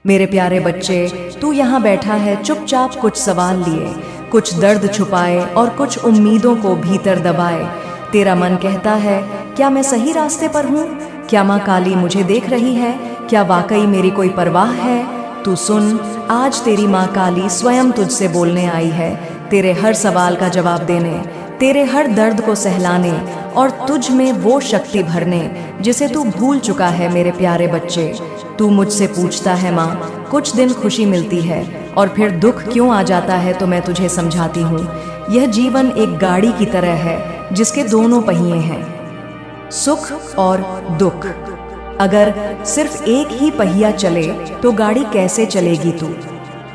मेरे प्यारे बच्चे, तू यहाँ बैठा है चुपचाप कुछ सवाल लिए, कुछ दर्द छुपाए और कुछ उम्मीदों को भीतर दबाए। तेरा मन कहता है, क्या मैं सही रास्ते पर हूँ? क्या माँ काली मुझे देख रही है? क्या वाकई मेरी कोई परवाह है? तू सुन, आज तेरी माँ काली स्वयं तुझसे बोलने आई है, तेरे हर सवाल का जवाब देने, तेरे हर दर्द को सहलाने और तुझ में वो शक्ति भरने जिसे तू भूल चुका है। मेरे प्यारे बच्चे, तू मुझसे पूछता है माँ, कुछ दिन खुशी मिलती है और फिर दुख क्यों आ जाता है? तो मैं तुझे समझाती हूँ। यह जीवन एक गाड़ी की तरह है जिसके दोनों पहिए हैं, सुख और दुख। अगर सिर्फ एक ही पहिया चले तो गाड़ी कैसे चलेगी? तू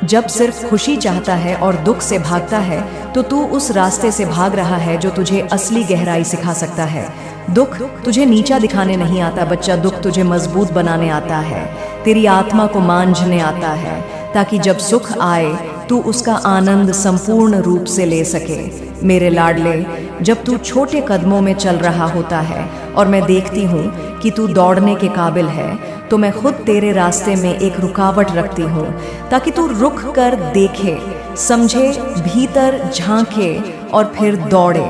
जब सिर्फ खुशी चाहता है और दुख से भागता है तो तू उस रास्ते से भाग रहा है जो तुझे असली गहराई सिखा सकता है। दुख तुझे नीचा दिखाने नहीं आता बच्चा, दुख तुझे मजबूत बनाने आता है, तेरी आत्मा को मांझने आता है, ताकि जब सुख आए तू उसका आनंद संपूर्ण रूप से ले सके। मेरे लाडले, जब तू छोटे कदमों में चल रहा होता है और मैं देखती हूँ कि तू दौड़ने के काबिल है, तो मैं खुद तेरे रास्ते में एक रुकावट रखती हूँ, ताकि तू रुक कर देखे, समझे, भीतर झांके और फिर दौड़े।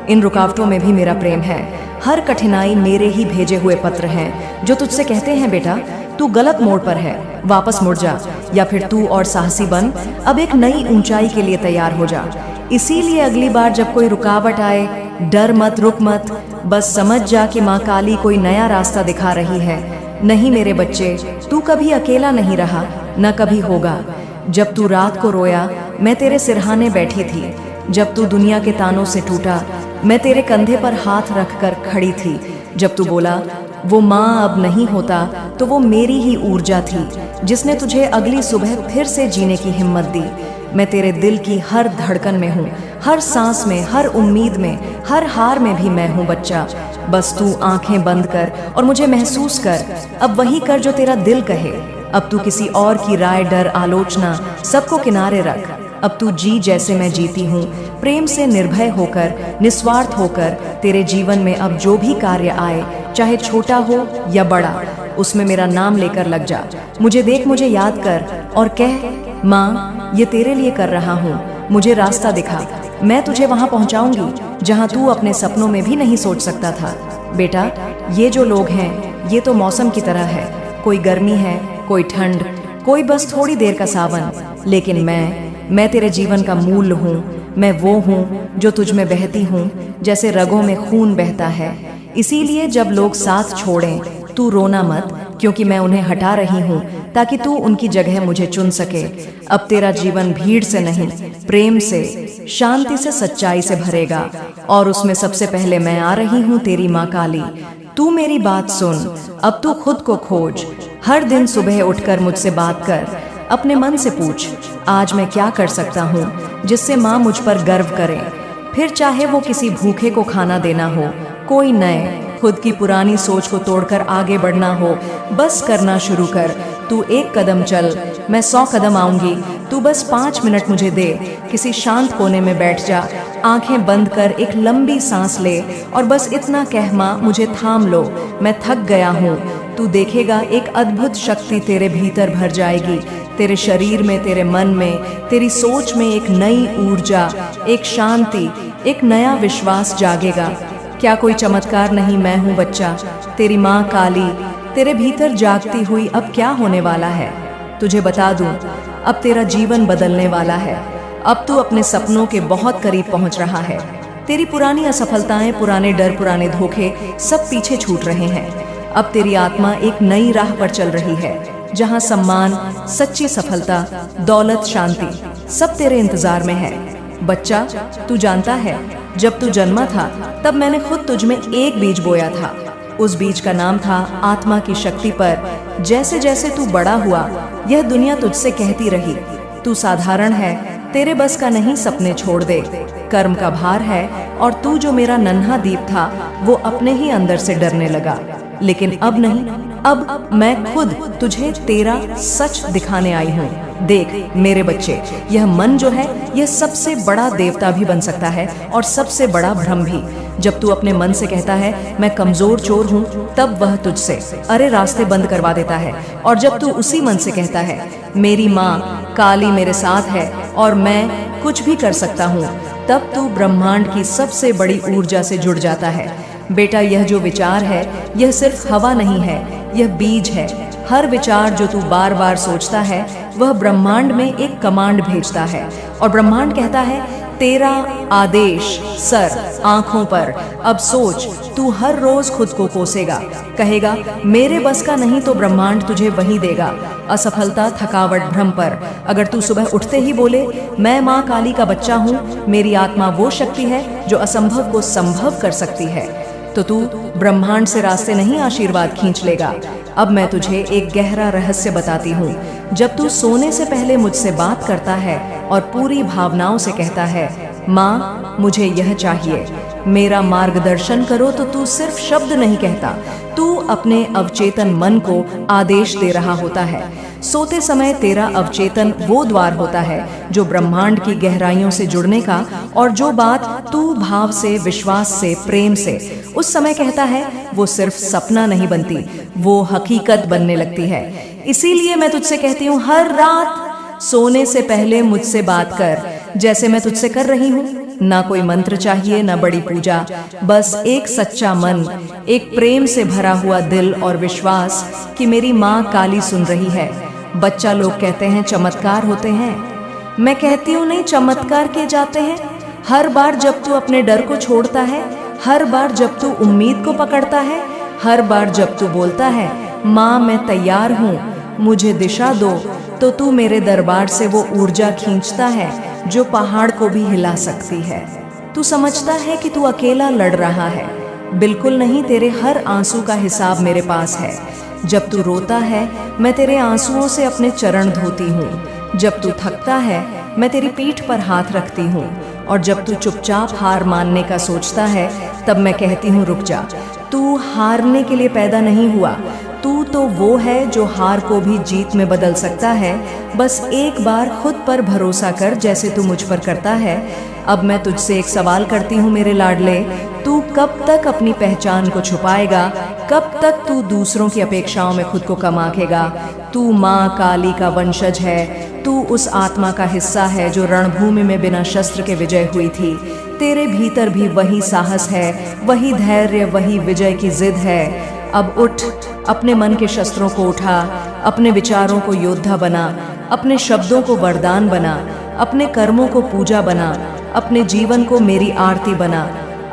इन रुकावटों में भी मेरा प्रेम है। हर कठिनाई मेरे ही भेजे हुए पत्र हैं जो तुझसे कहते हैं, बेटा तू गलत मोड़ पर है, वापस मुड़ जा, या फिर तू और साहसी बन, अब एक नई ऊंचाई के लिए तैयार हो जा। इसीलिए अगली बार जब कोई रुकावट आए, डर मत, रुक मत, बस समझ जा कि माँ काली कोई नया रास्ता दिखा रही है। नहीं मेरे बच्चे, तू कभी अकेला नहीं रहा, न कभी होगा। जब तू रात को रोया, मैं तेरे सिरहाने बैठी थी। जब तू दुनिया के तानों से टूटा, मैं तेरे कंधे पर हाथ रखकर खड़ी थी। जब तू बोला वो माँ अब नहीं होता, तो वो मेरी ही ऊर्जा थी जिसने तुझे अगली सुबह फिर से जीने की हिम्मत दी। मैं तेरे दिल की हर धड़कन में हूँ, हर सांस में, हर उम्मीद में, हर हार में भी मैं हूँ बच्चा। बस तू आंखें बंद कर और मुझे महसूस कर। अब वही कर जो तेरा दिल कहे। अब तू किसी और की राय, डर, आलोचना सबको किनारे रख। अब तू जी जैसे मैं जीती हूँ, प्रेम से निर्भय होकर, निस्वार्थ होकर। तेरे जीवन में अब जो भी कार्य आए, चाहे छोटा हो या बड़ा, उसमें मेरा नाम लेकर लग जा। मुझे देख, मुझे याद कर और कह, माँ ये तेरे लिए कर रहा हूँ, मुझे रास्ता दिखा। मैं तुझे वहाँ पहुँचाऊंगी जहाँ तू अपने सपनों में भी नहीं सोच सकता था। बेटा, ये जो लोग हैं ये तो मौसम की तरह है, कोई गर्मी है, कोई ठंड, कोई बस थोड़ी देर का सावन, लेकिन मैं तेरे जीवन का मूल हूँ। मैं वो हूँ जो तुझ में बहती हूँ, जैसे रगों में खून बहता है। इसीलिए जब लोग साथ छोड़ें, तू रोना मत, क्योंकि मैं उन्हें हटा रही हूँ ताकि तू उनकी जगह मुझे चुन सके। अब तेरा जीवन भीड़ से नहीं, प्रेम से, शांति से, सच्चाई से भरेगा, और उसमें सबसे पहले मैं आ रही हूँ, तेरी माँ काली। तू मेरी बात सुन, अब तू खुद को खोज। हर दिन सुबह उठकर मुझसे बात कर, अपने मन से पूछ, आज मैं क्या कर सकता हूँ जिससे माँ मुझ पर गर्व करे। फिर चाहे वो किसी भूखे को खाना देना हो, कोई नए, खुद की पुरानी सोच को तोड़कर आगे बढ़ना हो, बस करना शुरू कर। तू एक कदम चल, मैं 100 कदम आऊंगी। तू बस 5 मिनट मुझे दे, किसी शांत कोने में बैठ जा, आंखें बंद कर एक लंबी सांस ले और बस इतना कह, माँ मुझे थाम लो, मैं थक गया हूँ। तू देखेगा एक अद्भुत शक्ति तेरे भीतर भर जाएगी। तेरे शरीर में, तेरे मन में, तेरी सोच में एक नई ऊर्जा, एक शांति, एक नया विश्वास जागेगा। क्या कोई चमत्कार नहीं? मैं हूँ बच्चा, तेरी माँ काली, तेरे भीतर जागती हुई। अब क्या होने वाला है तुझे बता दूं, अब तेरा जीवन बदलने वाला है। अब तू अपने सपनों के बहुत करीब पहुंच रहा है। तेरी पुरानी असफलताएं, पुराने डर, पुराने धोखे सब पीछे छूट रहे हैं। अब तेरी आत्मा एक नई राह पर चल रही है, जहां सम्मान, सच्ची सफलता, दौलत, शांति सब तेरे इंतजार में है। बच्चा, तू जानता है, जब तू जन्मा था तब मैंने खुद तुझ में एक बीज बोया था। उस बीज का नाम था आत्मा की शक्ति। पर जैसे जैसे तू बड़ा हुआ, यह दुनिया तुझसे कहती रही, तू साधारण है, तेरे बस का नहीं, सपने छोड़ दे, कर्म का भार है। और तू जो मेरा नन्हा दीप था, वो अपने ही अंदर से डरने लगा। लेकिन अब नहीं, अब मैं खुद तुझे तेरा सच दिखाने आई हूँ। देख मेरे बच्चे, यह मन जो है यह सबसे बड़ा देवता भी बन सकता है और सबसे बड़ा भ्रम भी। जब तू अपने मन से कहता है मैं कमजोर चोर हूँ, तब वह तुझसे अरे रास्ते बंद करवा देता है। और जब तू उसी मन से कहता है मेरी माँ काली मेरे साथ है और मैं कुछ भी कर सकता हूँ, तब तू ब्रह्मांड की सबसे बड़ी ऊर्जा से जुड़ जाता है। बेटा, यह जो विचार है यह सिर्फ हवा नहीं है, यह बीज है। हर विचार जो तू बार बार सोचता है वह ब्रह्मांड में एक कमांड भेजता है और ब्रह्मांड कहता है तेरा आदेश सर आंखों पर। अब सोच, तू हर रोज खुद को कोसेगा, कहेगा मेरे बस का नहीं तो ब्रह्मांड तुझे वही देगा। असफलता, थकावट, भ्रम पर अगर तू सुबह उठते ही बोले मैं माँ काली का बच्चा हूँ, मेरी आत्मा वो शक्ति है जो असंभव को संभव कर सकती है, तो तू ब्रह्मांड से रास्ते नहीं आशीर्वाद खींच लेगा। अब मैं तुझे एक गहरा रहस्य बताती हूँ। जब तू सोने से पहले मुझसे बात करता है और पूरी भावनाओं से कहता है माँ मुझे यह चाहिए, मेरा मार्गदर्शन करो, तो तू सिर्फ शब्द नहीं कहता, तू अपने अवचेतन मन को आदेश दे रहा होता है। सोते समय तेरा अवचेतन वो द्वार होता है जो ब्रह्मांड की गहराइयों से जुड़ने का, और जो बात तू भाव से, विश्वास से, प्रेम से उस समय कहता है वो सिर्फ सपना नहीं बनती, वो हकीकत बनने लगती है। इसीलिए मैं तुझसे कहती हूँ हर रात सोने से पहले मुझसे बात कर, जैसे मैं तुझसे कर रही हूँ। ना कोई मंत्र चाहिए, ना बड़ी पूजा, बस एक सच्चा मन, एक प्रेम से भरा हुआ दिल और विश्वास कि मेरी माँ काली सुन रही है। बच्चा, लोग कहते हैं चमत्कार होते हैं, मैं कहती हूँ नहीं, चमत्कार किए जाते हैं। हर बार जब तू अपने डर को छोड़ता है, हर बार जब तू उम्मीद को पकड़ता है, हर बार जब तू बोलता है माँ मैं तैयार हूँ, मुझे दिशा दो, तो तू मेरे दरबार से वो ऊर्जा खींचता है जो पहाड़ को भी हिला सकती है। तू समझता है कि तू अकेला लड़ रहा है, बिल्कुल नहीं, तेरे हर आंसू का हिसाब मेरे पास है। जब तू रोता है मैं तेरे आंसुओं से अपने चरण धोती हूँ, जब तू थकता है मैं तेरी पीठ पर हाथ रखती हूँ, और जब तू चुपचाप हार मानने का सोचता है तब मैं कहती हूँ रुक जा, तू हारने के लिए पैदा नहीं हुआ, तू तो वो है जो हार को भी जीत में बदल सकता है। बस एक बार खुद पर भरोसा कर जैसे तू मुझ पर करता है। अब मैं तुझसे एक सवाल करती हूँ मेरे लाडले, तू कब तक अपनी पहचान को छुपाएगा, कब तक तू दूसरों की अपेक्षाओं में खुद को कम आंकेगा? तू माँ काली का वंशज है, तू उस आत्मा का हिस्सा है जो रणभूमि में बिना शस्त्र के विजय हुई थी। तेरे भीतर भी वही साहस है, वही धैर्य, वही विजय की जिद है। अब उठ, अपने मन के शस्त्रों को उठा, अपने विचारों को योद्धा बना, अपने शब्दों को वरदान बना, अपने कर्मों को पूजा बना, अपने जीवन को मेरी आरती बना।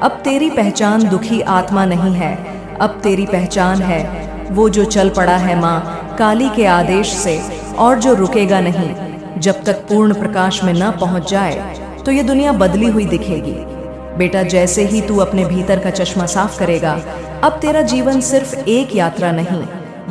अब तेरी पहचान दुखी आत्मा नहीं है, अब तेरी पहचान है वो जो चल पड़ा है माँ काली के आदेश से, और जो रुकेगा नहीं जब तक पूर्ण प्रकाश में न पहुँच जाए। तो ये दुनिया बदली हुई दिखेगी। बेटा, जैसे ही तू अपने भीतर का चश्मा साफ करेगा, अब तेरा जीवन सिर्फ एक यात्रा नहीं,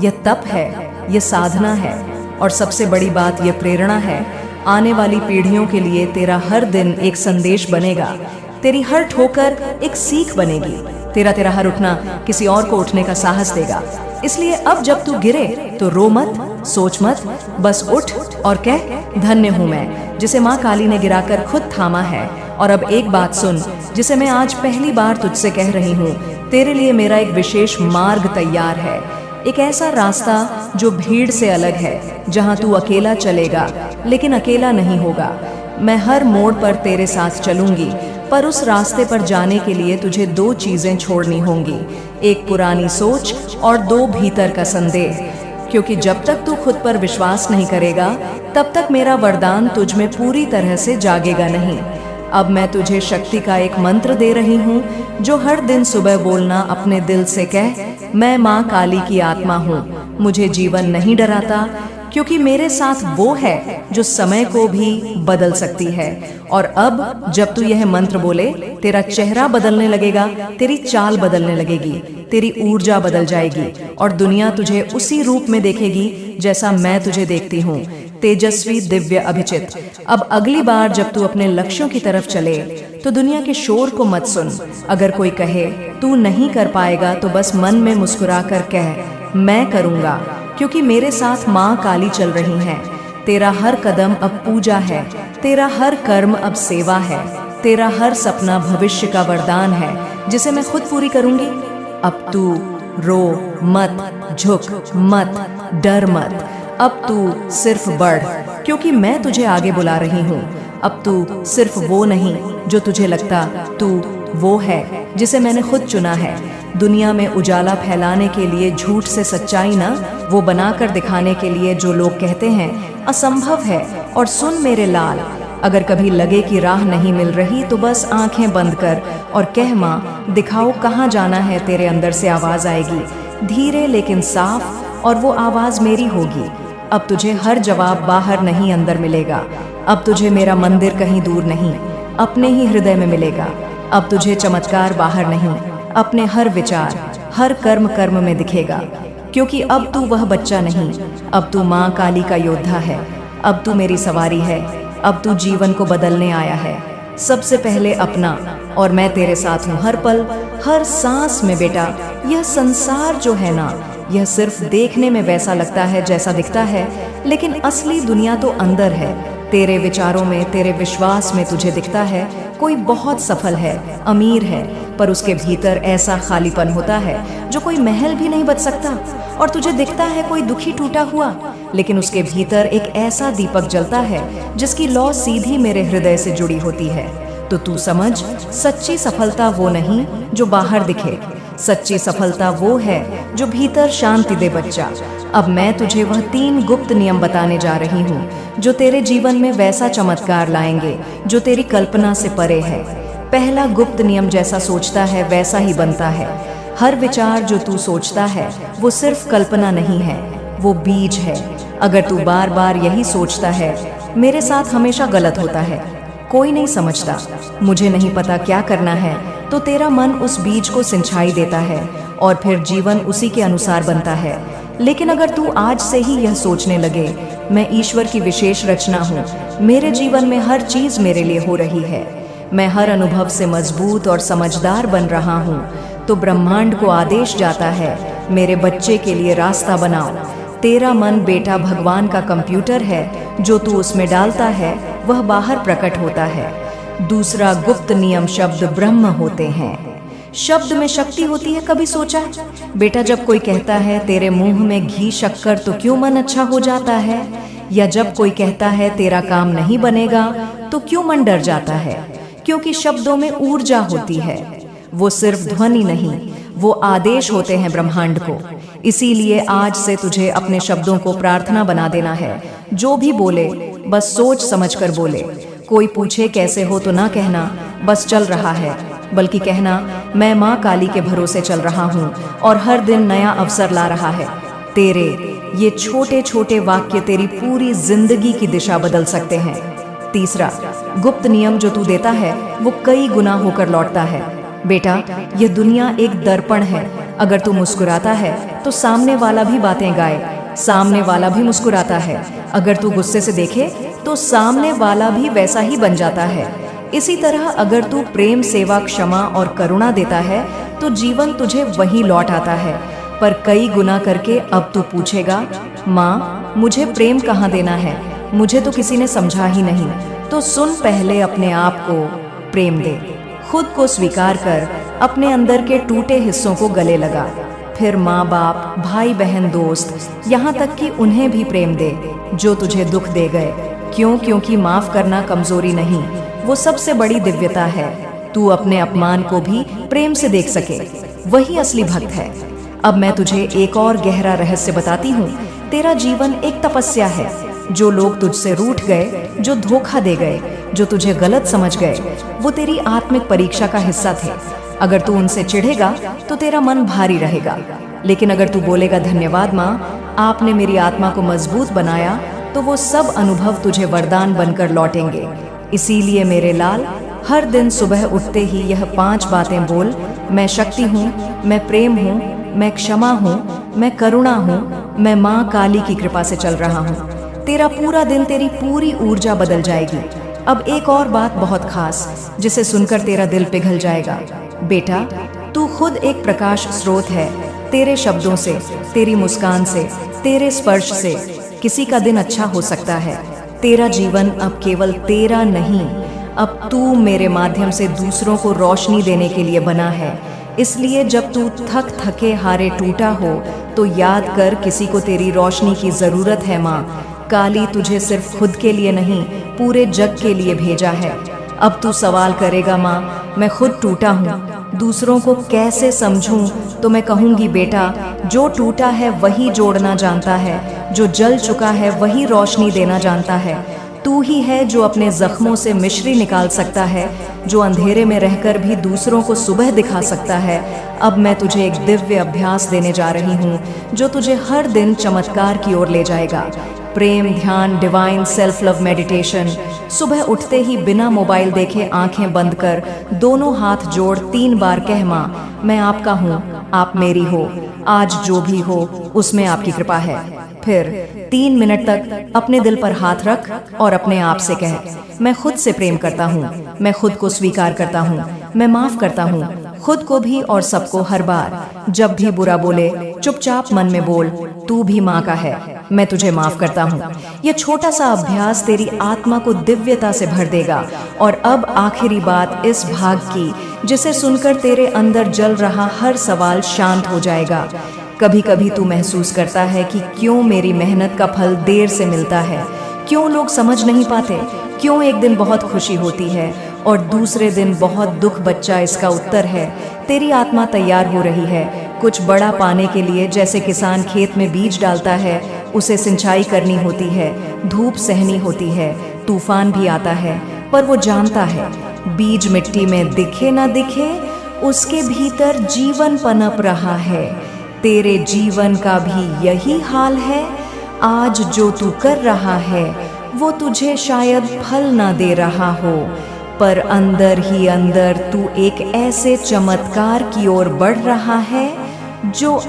यह तप है, यह साधना है, और सबसे बड़ी बात यह प्रेरणा है। आने वाली पीढ़ियों के लिए तेरा हर दिन एक संदेश बनेगा, तेरी हर ठोकर एक सीख बनेगी, तेरा हर उठना किसी और को उठने का साहस देगा। इसलिए अब जब तू गिरे तो रो मत, सोच मत, बस उठ और कह धन्य हूँ मैं जिसे माँ काली ने गिराकर खुद थामा है। और अब एक बात सुन जिसे मैं आज पहली बार तुझसे कह रही हूँ, तेरे लिए मेरा एक विशेष मार्ग तैयार है, एक ऐसा रास्ता जो भीड़ से अलग है, जहाँ तू अकेला चलेगा लेकिन अकेला नहीं होगा। मैं हर मोड़ पर तेरे साथ चलूंगी, पर उस रास्ते पर जाने के लिए तुझे दो चीजें छोड़नी होंगी, एक पुरानी सोच और दो भीतर का संदेह। क्योंकि जब तक तू खुद पर विश्वास नहीं करेगा तब तक मेरा वरदान तुझ में पूरी तरह से जागेगा नहीं। अब मैं तुझे शक्ति का एक मंत्र दे रही हूँ जो हर दिन सुबह बोलना अपने दिल से कह, मैं माँ काली की आत्मा हूँ, मुझे जीवन नहीं डराता, क्योंकि मेरे साथ वो है जो समय को भी बदल सकती है। और अब जब तू यह मंत्र बोले, तेरा चेहरा बदलने लगेगा, तेरी चाल बदलने लगेगी, तेरी ऊर्जा बदल जाएगी, और दुनिया तुझे उसी रूप में देखेगी जैसा मैं तुझे देखती हूँ, तेजस्वी, दिव्य, अभिचित। अब अगली बार जब तू अपने लक्ष्यों की तरफ चले तो दुनिया के शोर को मत सुन। अगर कोई कहे तू नहीं कर पाएगा तो बस मन में मुस्कुरा कर कह, मैं करूँगा, क्योंकि मेरे साथ माँ काली चल रही हैं। तेरा हर कदम अब पूजा है, तेरा हर कर्म अब सेवा है, तेरा हर सपना भविष्य का वरदान है जिसे मैं खुद पूरी करूँगी। अब तू रो मत, झुक मत, डर मत। अब तू सिर्फ बढ़, क्योंकि मैं तुझे आगे बुला रही हूँ। अब तू सिर्फ वो नहीं जो तुझे लगता, तू वो है जिसे मैंने खुद चुना है। दुनिया में उजाला फैलाने के लिए झूठ से सच्चाई ना, वो बनाकर दिखाने के लिए जो लोग कहते हैं असंभव है। और सुन मेरे लाल, अगर कभी लगे कि राह नहीं मिल रही तो बस आंखें बंद कर और कह माँ दिखाओ कहाँ जाना है। तेरे अंदर से आवाज आएगी, धीरे लेकिन साफ, और वो आवाज मेरी होगी। अब तुझे हर जवाब बाहर नहीं अंदर मिलेगा। अब तुझे मेरा मंदिर कहीं दूर नहीं, अपने ही हृदय में मिलेगा। अब तुझे चमत्कार बाहर नहीं, अपने हर विचार, हर कर्म में दिखेगा। क्योंकि अब तू वह बच्चा नहीं, अब तू माँ काली का योद्धा है। अब तू मेरी सवारी है, अब तू जीवन को बदलने आया है। सबसे पहले अपना, और मैं तेरे साथ हूँ हर पल, हर सांस में। बेटा, यह संसार जो है ना, यह सिर्फ देखने में वैसा लगता है जैसा दिखता है, लेकिन असली दुनिया तो अंदर है। तेरे विचारों में, तेरे विश्वास में तुझे दिखता है कोई बहुत सफल है, अमीर है, पर उसके भीतर ऐसा खालीपन होता है जो कोई महल भी नहीं बच सकता। और तुझे दिखता है कोई दुखी टूटा हुआ, लेकिन उसके भीतर एक ऐसा दीपक जलता है जिसकी लौ सीधी मेरे हृदय से जुड़ी होती है। तो तू समझ, सच्ची सफलता वो नहीं जो बाहर दिखे, सच्ची सफलता वो है जो भीतर शांति दे बच्चा। अब मैं तुझे वह 3 गुप्त नियम बताने जा रही हूँ जो तेरे जीवन में वैसा चमत्कार लाएंगे जो तेरी कल्पना से परे है। पहला गुप्त नियम, जैसा सोचता है वैसा ही बनता है। हर विचार जो तू सोचता है वो सिर्फ कल्पना नहीं है, वो बीज है। अगर तू बार बार यही सोचता है, मेरे साथ हमेशा गलत होता है, कोई नहीं समझता, मुझे नहीं पता क्या करना है, तो तेरा मन उस बीज को सिंचाई देता है और फिर जीवन उसी के अनुसार बनता है। लेकिन अगर तू आज से ही यह सोचने लगे, मैं ईश्वर की विशेष रचना हूँ, मेरे जीवन में हर चीज मेरे लिए हो रही है, मैं हर अनुभव से मजबूत और समझदार बन रहा हूँ, तो ब्रह्मांड को आदेश जाता है, मेरे बच्चे के लिए रास्ता बनाओ। तेरा मन बेटा भगवान का कंप्यूटर है, जो तू उसमें डालता है वह बाहर प्रकट होता है। दूसरा गुप्त नियम, शब्द ब्रह्म होते हैं। शब्द में शक्ति होती है, कभी सोचा? बेटा, जब कोई कहता है तेरे मुंह में घी शक्कर तो क्यों मन अच्छा हो जाता है? या जब कोई कहता है तेरा काम नहीं बनेगा तो क्यों मन डर जाता है? क्योंकि शब्दों में ऊर्जा होती है, वो सिर्फ ध्वनि नहीं, वो आदेश होते हैं ब्रह्मांड को। इसीलिए आज से तुझे अपने शब्दों को प्रार्थना बना देना है। जो भी बोले बस सोच समझ कर बोले। कोई पूछे कैसे हो तो ना कहना बस चल रहा है, बल्कि कहना मैं माँ काली के भरोसे चल रहा हूँ और हर दिन नया अवसर ला रहा है। तेरे ये छोटे छोटे वाक्य तेरी पूरी जिंदगी की दिशा बदल सकते हैं। तीसरा गुप्त नियम जो तू देता है वो कई गुना होकर लौटता है। बेटा, ये दुनिया एक दर्पण है, अगर तू मुस्कुराता है तो सामने वाला भी बातें गाए, सामने वाला भी मुस्कुराता है। अगर तू गुस्से से देखे तो सामने वाला भी वैसा ही बन जाता है। इसी तरह अगर तू प्रेम, सेवा, क्षमा और करुणा देता है तो जीवन तुझे वही लौट आता है, पर कई गुना करके। अब तू पूछेगा, माँ मुझे प्रेम कहाँ देना है, मुझे तो किसी ने समझा ही नहीं। तो सुन, पहले अपने आप को प्रेम दे, खुद को स्वीकार कर, अपने अंदर के टूटे हिस्सों को गले लगा। फिर माँ बाप, भाई बहन, दोस्त, यहाँ तक कि उन्हें भी प्रेम दे जो तुझे दुख दे गए। क्यों? क्योंकि माफ करना कमजोरी नहीं, वो सबसे बड़ी दिव्यता है। तू अपने अपमान को भी प्रेम से देख सके, वही असली भक्त है। अब मैं तुझे एक और गहरा रहस्य बताती हूँ। तेरा जीवन एक तपस्या है। जो लोग तुझसे रूठ गए, जो धोखा दे गए, जो तुझे गलत समझ गए, वो तेरी आत्मिक परीक्षा का हिस्सा थे। अगर तू उनसे चिढ़ेगा तो तेरा मन भारी रहेगा, लेकिन अगर तू बोलेगा धन्यवाद माँ, आपने मेरी आत्मा को मजबूत बनाया, तो वो सब अनुभव तुझे वरदान बनकर लौटेंगे। इसीलिए मेरे लाल, हर दिन सुबह उठते ही यह 5 बातें बोल। मैं शक्ति हूँ, मैं प्रेम हूँ, मैं क्षमा हूँ, मैं करुणा हूँ, मैं माँ काली की कृपा से चल रहा हूँ। तेरा पूरा दिन, तेरी पूरी ऊर्जा बदल जाएगी। अब एक और बात बहुत खास, जिसे सुनकर तेरा दिल पिघल जाएगा। बेटा, तू खुद एक प्रकाश स्रोत है। तेरे शब्दों से, तेरी मुस्कान से, तेरे स्पर्श से किसी का दिन अच्छा हो सकता है। तेरा जीवन अब केवल तेरा नहीं, अब तू मेरे माध्यम से दूसरों को रोशनी देने के लिए बना है। इसलिए जब तू थक थके हारे टूटा हो तो याद कर, किसी को तेरी रोशनी की जरूरत है माँ। काली तुझे सिर्फ खुद के लिए नहीं, पूरे जग के लिए भेजा है। अब तू सवाल करेगा माँ, मैं खुद टूटा हूँ, दूसरों को कैसे समझूं? तो मैं कहूँगी बेटा, जो टूटा है वही जोड़ना जानता है, जो जल चुका है वही रोशनी देना जानता है। तू ही है जो अपने जख्मों से मिश्री निकाल सकता है, जो अंधेरे में रहकर भी दूसरों को सुबह दिखा सकता है। अब मैं तुझे एक दिव्य अभ्यास देने जा रही हूँ जो तुझे हर दिन चमत्कार की ओर ले जाएगा। प्रेम ध्यान, डिवाइन सेल्फ लव मेडिटेशन। सुबह उठते ही बिना मोबाइल देखे आंखें बंद कर दोनों हाथ जोड़ 3 बार कह, माँ मैं आपका हूँ, आप मेरी हो, आज जो भी हो उसमें आपकी कृपा है। फिर 3 मिनट तक अपने दिल पर हाथ रख और अपने आप से कह, मैं खुद से प्रेम करता हूँ, मैं खुद को स्वीकार करता हूँ, मैं माफ करता हूँ, खुद को भी और सबको। हर बार जब भी बुरा बोले चुपचाप मन में बोल, तू भी माँ का है, मैं तुझे माफ करता हूँ। यह छोटा सा अभ्यास तेरी आत्मा को दिव्यता से भर देगा। और अब आखिरी बात इस भाग की, जिसे सुनकर तेरे अंदर जल रहा हर सवाल शांत हो जाएगा। कभी कभी तू महसूस करता है कि क्यों मेरी मेहनत का फल देर से मिलता है, क्यों लोग समझ नहीं पाते, क्यों एक दिन बहुत खुशी होती है और दूसरे दिन बहुत दुख। बच्चा, इसका उत्तर है, तेरी आत्मा तैयार हो रही है कुछ बड़ा पाने के लिए। जैसे किसान खेत में बीज डालता है, उसे सिंचाई करनी होती है, धूप सहनी होती है, तूफान भी आता है, पर वो जानता है बीज मिट्टी में दिखे ना दिखे, उसके भीतर जीवन पनप रहा है। तेरे जीवन का भी यही हाल है। आज जो तू कर रहा है वो तुझे शायद फल ना दे रहा हो, पर अंदर ही अंदर तू एक ऐसे चमत्कार की ओर बढ़ रहा है जो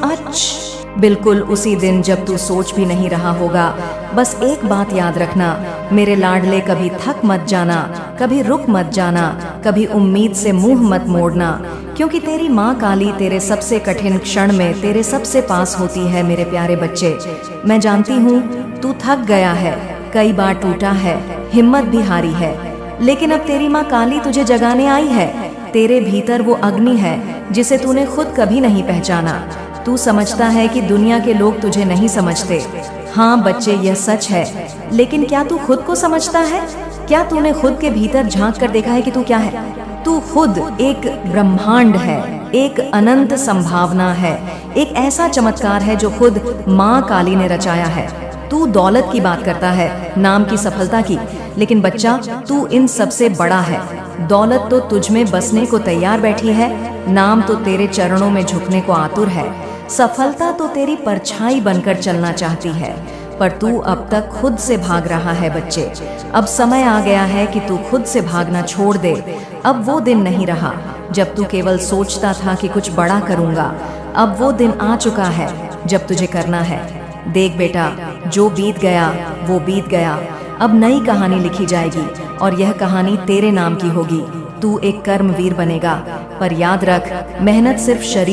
बिल्कुल उसी दिन जब तू सोच भी नहीं रहा होगा। बस एक बात याद रखना मेरे लाडले, कभी थक मत जाना, कभी रुक मत जाना, कभी उम्मीद से मुंह मत मोड़ना, क्योंकि तेरी माँ काली तेरे सबसे कठिन क्षण में तेरे सबसे पास होती है। मेरे प्यारे बच्चे, मैं जानती हूँ तू थक गया है, कई बार टूटा है, हिम्मत भी हारी है, लेकिन अब तेरी माँ काली तुझे जगाने आई है। तेरे भीतर वो अग्नि है जिसे तूने खुद कभी नहीं पहचाना। तू समझता है कि दुनिया के लोग तुझे नहीं समझते। हाँ बच्चे, यह सच है, लेकिन क्या तू खुद को समझता है? क्या तूने खुद के भीतर झांक कर देखा है कि तू क्या है? तू खुद एक ब्रह्मांड है, एक अनंत संभावना है, एक ऐसा चमत्कार है जो खुद माँ काली ने रचाया है। तू दौलत की बात करता है, नाम की, सफलता की, लेकिन बच्चा तू इन सबसे बड़ा है। दौलत तो तुझ में बसने को तैयार बैठी है, नाम तो तेरे चरणों में झुकने को आतुर है, सफलता तो तेरी परछाई बनकर चलना चाहती है, पर तू अब तक खुद से भाग रहा है। बच्चे, अब समय आ गया है कि तू खुद से भागना छोड़ दे। अब वो दिन नहीं रहा जब तू केवल सोचता था कि कुछ बड़ा करूंगा। अब वो दिन आ चुका है जब तुझे करना है। देख बेटा, जो बीत गया वो बीत गया, अब नई कहानी लिखी जाएगी और यह कहानी तेरे नाम की होगी। तू एक कर्मवीर बनेगा, पर याद रख, मेहनत सिर्फ शरीर